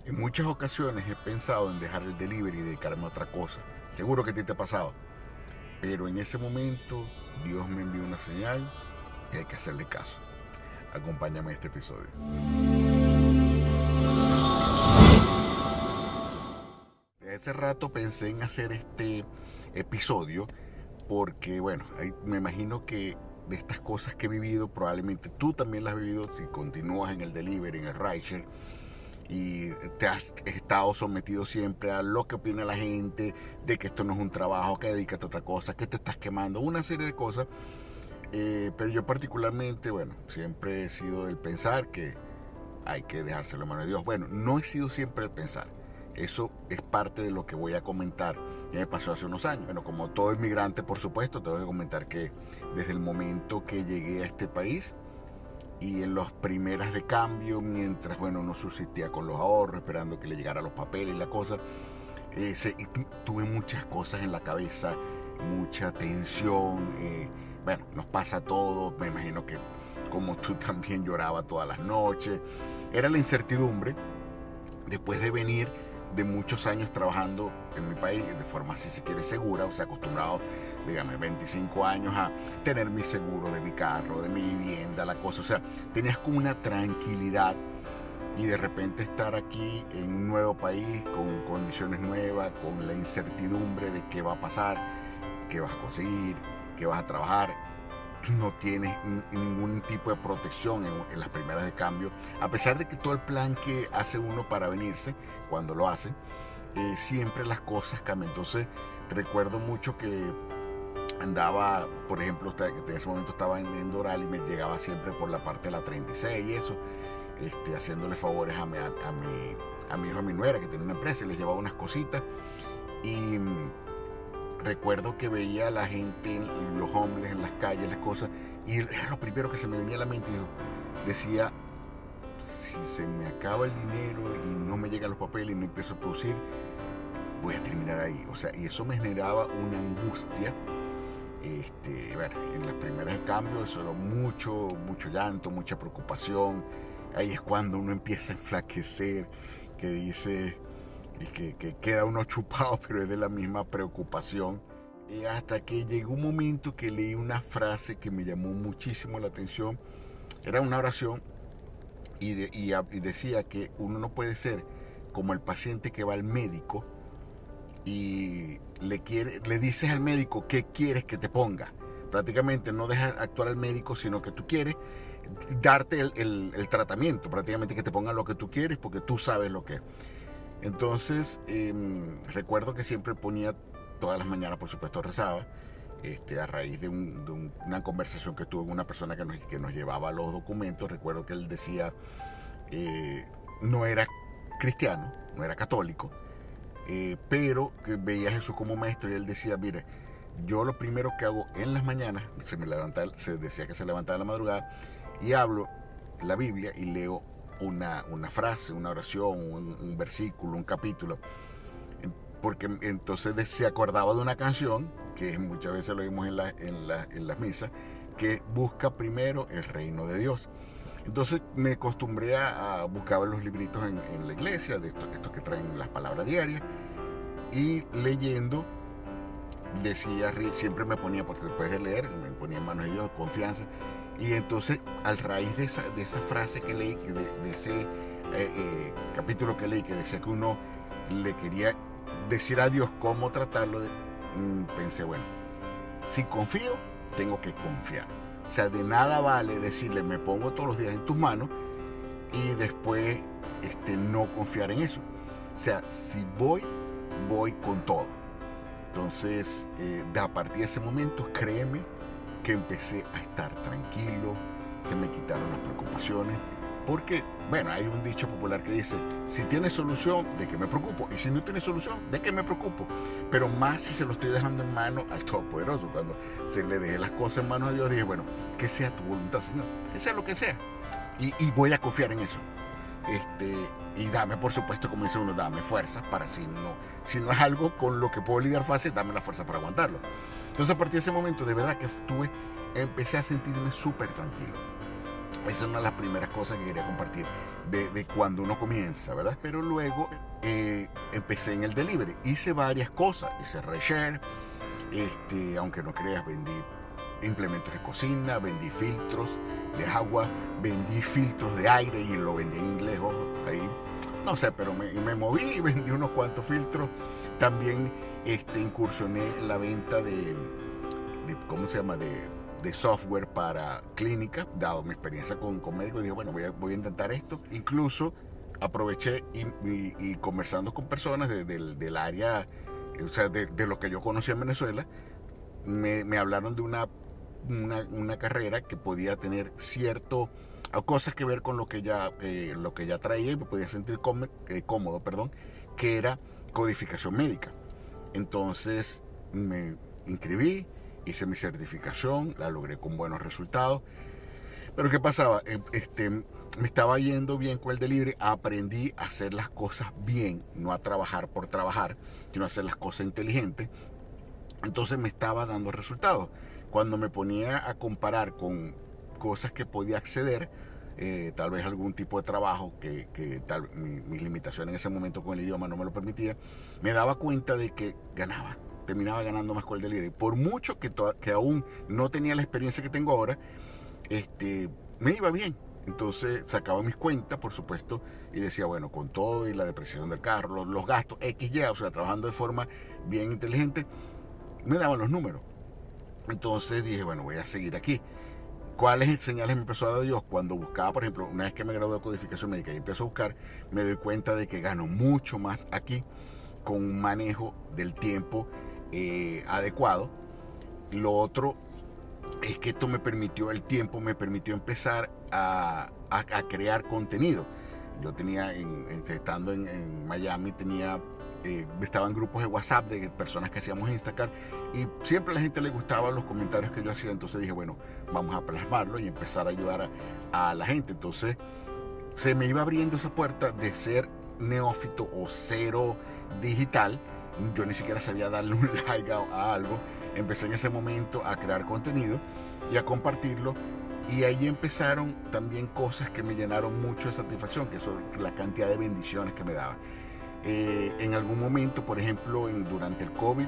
En muchas ocasiones he pensado en dejar el delivery y dedicarme a otra cosa. Seguro que a ti te ha pasado. Pero en ese momento Dios me envió una señal y hay que hacerle caso. Acompáñame a este episodio. Desde hace rato pensé en hacer este episodio porque, bueno, me imagino que de estas cosas que he vivido, probablemente tú también las has vivido si continúas en el delivery, en el rideshare, y te has estado sometido siempre a lo que opina la gente, de que esto no es un trabajo, que dedícate a otra cosa, que te estás quemando, una serie de cosas. Pero yo particularmente, bueno, siempre he sido del pensar que hay que dejárselo en manos de Dios. Bueno, no he sido siempre el pensar. Eso es parte de lo que voy a comentar. Ya me pasó hace unos años. Bueno, como todo inmigrante, por supuesto, tengo que comentar que desde el momento que llegué a este país, y en las primeras de cambio, mientras, bueno, uno subsistía con los ahorros, esperando que le llegaran los papeles y la cosa, tuve muchas cosas en la cabeza, mucha tensión. Bueno, nos pasa a todos, me imagino que como tú también lloraba todas las noches. Era la incertidumbre después de venir de muchos años trabajando en mi país de forma, si se quiere, segura, o sea, acostumbrado, dígame, 25 años a tener mi seguro de mi carro, de mi vivienda, la cosa, o sea, tenías como una tranquilidad, y de repente estar aquí en un nuevo país, con condiciones nuevas, con la incertidumbre de qué va a pasar, qué vas a conseguir, qué vas a trabajar. No tienes ningún tipo de protección en las primeras de cambio, a pesar de que todo el plan que hace uno para venirse, cuando lo hace, siempre las cosas cambian. Entonces recuerdo mucho que andaba, por ejemplo, en ese momento estaba en Doral y me llegaba siempre por la parte de la 36 y eso, haciéndole favores a mi hijo y a mi nuera, que tiene una empresa, y les llevaba unas cositas. Y recuerdo que veía a la gente, los hombres en las calles, las cosas, y era lo primero que se me venía a la mente. Decía, si se me acaba el dinero y no me llegan los papeles y no empiezo a producir, voy a terminar ahí. O sea, y eso me generaba una angustia. Bueno, en las primeras de cambio eso era mucho llanto, mucha preocupación. Ahí es cuando uno empieza a enflaquecer, que dice que queda uno chupado, pero es de la misma preocupación. Hasta que llegó un momento que leí una frase que me llamó muchísimo la atención. Era una oración y decía que uno no puede ser como el paciente que va al médico y le dices al médico qué quieres que te ponga. Prácticamente no dejas actuar al médico, sino que tú quieres darte el tratamiento, prácticamente que te pongan lo que tú quieres porque tú sabes lo que es. Entonces, recuerdo que siempre ponía, todas las mañanas, por supuesto, rezaba, a raíz de una conversación que tuve con una persona que nos llevaba los documentos. Recuerdo que él decía, no era cristiano, no era católico, pero que veía a Jesús como maestro, y él decía, mire, yo lo primero que hago en las mañanas, se decía que se levantaba en la madrugada, y hablo la Biblia y leo una frase, una oración, un versículo, un capítulo, porque entonces se acordaba de una canción que muchas veces lo vimos en las misas, que busca primero el reino de Dios. Entonces me acostumbré a buscar los libritos en la iglesia, de estos que traen las palabras diarias, y leyendo decía, siempre me ponía, porque después de leer, me ponía en manos de Dios, confianza. Y entonces, al raíz de esa frase que leí, de ese capítulo que leí, que decía que uno le quería decir a Dios cómo tratarlo, pensé, bueno, si confío, tengo que confiar. O sea, de nada vale decirle, me pongo todos los días en tus manos, y después no confiar en eso. O sea, si voy con todo. Entonces, a partir de ese momento, créeme que empecé a estar tranquilo, se me quitaron las preocupaciones, porque, bueno, hay un dicho popular que dice, si tienes solución, ¿de qué me preocupo? Y si no tienes solución, ¿de qué me preocupo? Pero más si se lo estoy dejando en manos al Todopoderoso. Cuando se le dejé las cosas en manos a Dios, dije, bueno, que sea tu voluntad, Señor, que sea lo que sea, y voy a confiar en eso. Y dame, por supuesto, como dice uno, dame fuerza para si no es algo con lo que puedo lidiar fácil, dame la fuerza para aguantarlo. Entonces, a partir de ese momento, de verdad que empecé a sentirme súper tranquilo. Esa es una de las primeras cosas que quería compartir. de cuando uno comienza, ¿verdad? Pero luego empecé en el delivery. Hice varias cosas. Hice reshare, aunque no creas, vendí implementos de cocina, vendí filtros de agua, vendí filtros de aire y lo vendí en inglés. Ahí, no sé, pero me moví y vendí unos cuantos filtros. También incursioné en la venta de ¿cómo se llama? De software para clínicas, dado mi experiencia con médicos, dije, bueno, voy a intentar esto. Incluso aproveché y conversando con personas del área, o sea, de lo que yo conocía en Venezuela, me hablaron de una carrera que podía tener cosas que ver con lo que ya traía y me podía sentir cómodo, que era codificación médica. Entonces me inscribí, hice mi certificación, la logré con buenos resultados. Pero ¿qué pasaba? Me estaba yendo bien con el delivery, aprendí a hacer las cosas bien, no a trabajar por trabajar, sino a hacer las cosas inteligentes. Entonces me estaba dando resultados. Cuando me ponía a comparar con cosas que podía acceder, tal vez algún tipo de trabajo que mis limitaciones en ese momento con el idioma no me lo permitía, me daba cuenta de que terminaba ganando más con el delivery. Por mucho que aún no tenía la experiencia que tengo ahora, me iba bien. Entonces sacaba mis cuentas, por supuesto, y decía, bueno, con todo y la depreciación del carro, los gastos XY, o sea, trabajando de forma bien inteligente, me daban los números. Entonces dije, bueno, voy a seguir aquí. ¿Cuáles señales me empezó a dar Dios? Cuando buscaba, por ejemplo, una vez que me gradué de codificación médica y empiezo a buscar, me doy cuenta de que gano mucho más aquí con un manejo del tiempo adecuado. Lo otro es que esto el tiempo me permitió empezar a crear contenido. Yo tenía, estando en Miami, estaba en grupos de WhatsApp de personas que hacíamos Instacart y siempre a la gente le gustaban los comentarios que yo hacía. Entonces dije, bueno, vamos a plasmarlo y empezar a ayudar a la gente. Entonces se me iba abriendo esa puerta de ser neófito o cero digital. Yo ni siquiera sabía darle un like a algo. Empecé en ese momento a crear contenido y a compartirlo. Y ahí empezaron también cosas que me llenaron mucho de satisfacción, que son la cantidad de bendiciones que me daba. En algún momento, por ejemplo, durante el COVID,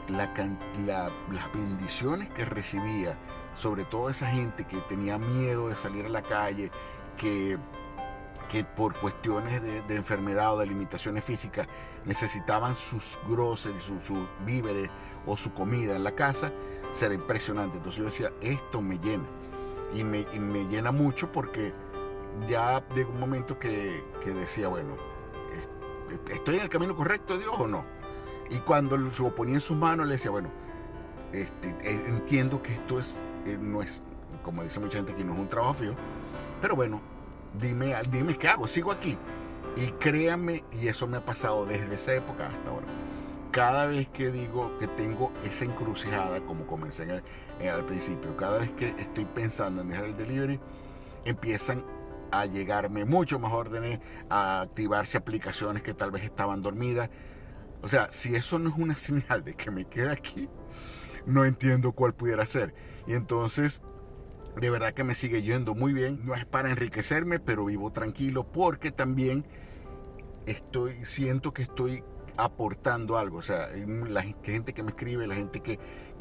las bendiciones que recibía, sobre todo esa gente que tenía miedo de salir a la calle, que por cuestiones de enfermedad o de limitaciones físicas necesitaban sus groceries, sus víveres o su comida en la casa, será impresionante. Entonces yo decía, esto me llena. Y me llena mucho porque ya llegó un momento que decía, bueno, ¿estoy en el camino correcto, Dios, o no? Y cuando lo ponía en sus manos, le decía, bueno, entiendo que esto no es, como dice mucha gente aquí, no es un trabajo fijo, pero bueno, dime qué hago, sigo aquí. Y créanme, y eso me ha pasado desde esa época hasta ahora, cada vez que digo que tengo esa encrucijada, como comencé al principio, cada vez que estoy pensando en dejar el delivery, empiezan a llegarme mucho más órdenes, a activarse aplicaciones que tal vez estaban dormidas. O sea, si eso no es una señal de que me quede aquí, no entiendo cuál pudiera ser. Y entonces, de verdad que me sigue yendo muy bien. No es para enriquecerme, pero vivo tranquilo porque también siento que estoy aportando algo. O sea, la gente que me escribe, la gente que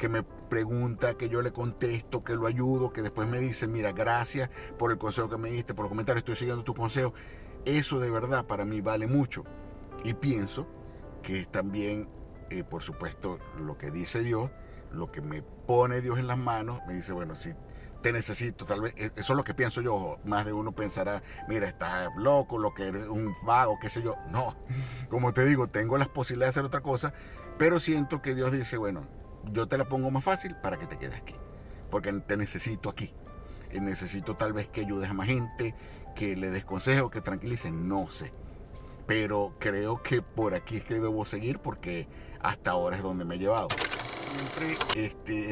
me pregunta, que yo le contesto, que lo ayudo, que después me dice, mira, gracias por el consejo que me diste, por los comentarios, estoy siguiendo tu consejo. Eso de verdad para mí vale mucho. Y pienso que es también, por supuesto, lo que dice Dios, lo que me pone Dios en las manos, me dice, bueno, si te necesito, tal vez, eso es lo que pienso yo. Más de uno pensará, mira, estás loco, lo que eres un vago, qué sé yo. No, como te digo, tengo las posibilidades de hacer otra cosa, pero siento que Dios dice, bueno, yo te la pongo más fácil para que te quedes aquí, porque te necesito aquí. Y necesito tal vez que ayudes a más gente, que le des consejos, que tranquilices, no sé. Pero creo que por aquí es que debo seguir porque hasta ahora es donde me he llevado. Siempre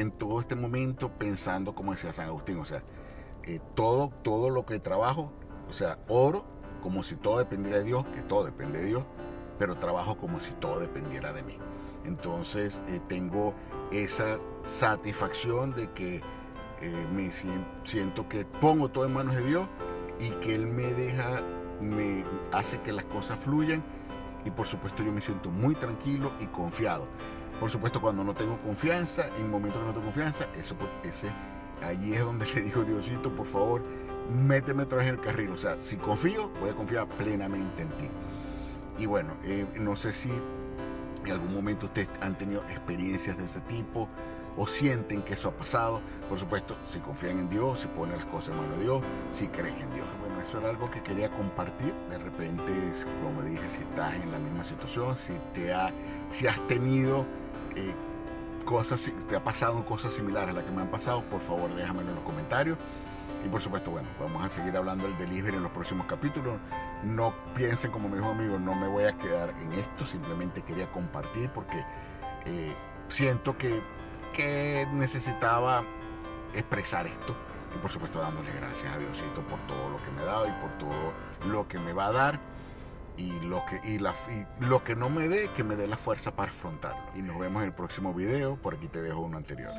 en todo este momento pensando, como decía San Agustín, o sea, todo lo que trabajo, o sea, oro como si todo dependiera de Dios, que todo depende de Dios, pero trabajo como si todo dependiera de mí. Entonces tengo esa satisfacción de que siento que pongo todo en manos de Dios y que Él me deja me hace que las cosas fluyan y por supuesto yo me siento muy tranquilo y confiado. Por supuesto, cuando no tengo confianza, en momentos que no tengo confianza, allí es donde le digo, Diosito, por favor, méteme otra vez en el carril. O sea, si confío, voy a confiar plenamente en ti. Y bueno, no sé si en algún momento ustedes han tenido experiencias de ese tipo o sienten que eso ha pasado. Por supuesto, si confían en Dios, si ponen las cosas en manos de Dios, si creen en Dios. Bueno, eso era algo que quería compartir. De repente, como dije, si estás en la misma situación, si has tenido cosas, te ha pasado cosas similares a las que me han pasado, por favor déjamelo en los comentarios. Y por supuesto, bueno, vamos a seguir hablando del delivery en los próximos capítulos. No piensen, como me dijo un amigo, no me voy a quedar en esto, simplemente quería compartir porque siento que necesitaba expresar esto. Y por supuesto dándole gracias a Diosito por todo lo que me ha dado y por todo lo que me va a dar. Y lo que no me dé, que me dé la fuerza para afrontarlo. Y nos vemos en el próximo video. Por aquí te dejo uno anterior.